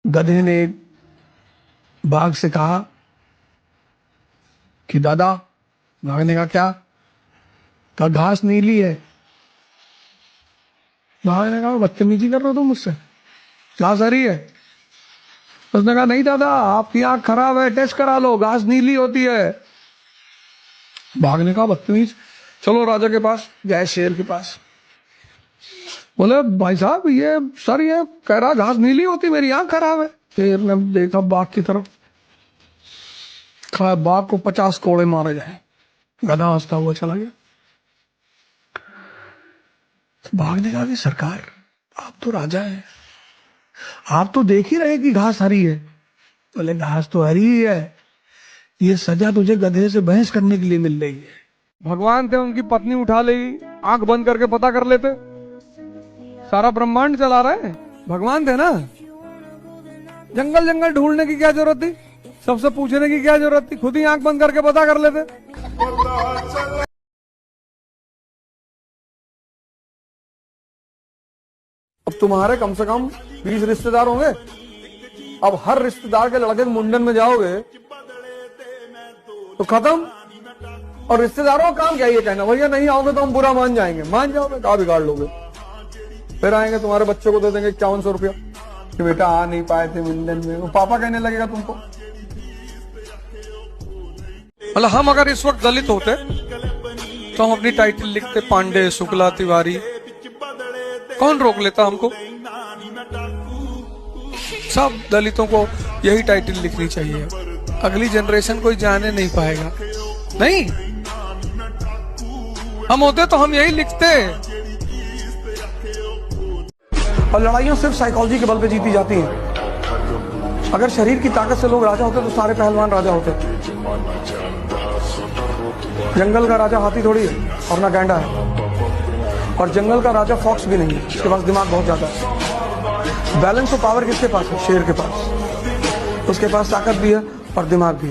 गधे ने बाघ से कहा कि दादा, बाघ ने कहा क्या? कहा घास नीली है। बाघ ने कहा बदतमीजी कर रहे हो तुम मुझसे, घास हरी है। उसने कहा नहीं दादा, आपकी आंख खराब है, टेस्ट करा लो, घास नीली होती है। बाघ ने कहा बदतमीज, चलो राजा के पास। गए शेर के पास, बोले भाई साहब ये सर ये कह रहा घास नीली होती, मेरी आंख खराब है। शेर ने देखा बाघ की तरफ, कहा बाघ को 50 कोड़े मारे जाए। गधा हंसता हुआ चला गया। बाघ ने कहा कि सरकार, आप तो राजा हैं, आप तो देख ही रहे कि घास हरी है। बोले घास तो हरी ही है, ये सजा तुझे गधे से बहस करने के लिए मिल रही है। भगवान थे, उनकी पत्नी उठा ली, आंख बंद करके पता कर लेते। सारा ब्रह्मांड चला रहे हैं, भगवान थे ना। जंगल जंगल ढूंढने की क्या जरूरत थी, सबसे पूछने की क्या जरूरत थी, खुद ही आंख बंद करके पता कर लेते। अब तुम्हारे कम से कम 20 रिश्तेदार होंगे। अब हर रिश्तेदार के लड़के के मुंडन में जाओगे तो खत्म। और रिश्तेदारों का काम क्या ये कहना भैया नहीं आओगे तो हम बुरा मान जाएंगे। मान जाओगे, कहा बिगाड़ लोगे। फिर आएंगे तुम्हारे बच्चों को दे देंगे 5100 रुपया कि बेटा आ नहीं पाए थे मुंडन में, वो पापा कहने लगेगा तुमको। मतलब हम अगर इस वक्त दलित होते तो हम अपनी टाइटल लिखते पांडे, शुक्ला, तिवारी। कौन रोक लेता हमको? सब दलितों को यही टाइटल लिखनी चाहिए। अगली जनरेशन कोई जाने नहीं पाएगा। नहीं, हम होते तो हम यही लिखते। और लड़ाइयां सिर्फ साइकोलॉजी के बल पे जीती जाती हैं। अगर शरीर की ताकत से लोग राजा होते तो सारे पहलवान राजा होते। जंगल का राजा हाथी थोड़ी है और ना गैंडा है। और जंगल का राजा फॉक्स भी नहीं है, उसके पास दिमाग बहुत ज्यादा है। बैलेंस ऑफ पावर किसके पास है? शेर के पास। उसके पास ताकत भी है और दिमाग भी है।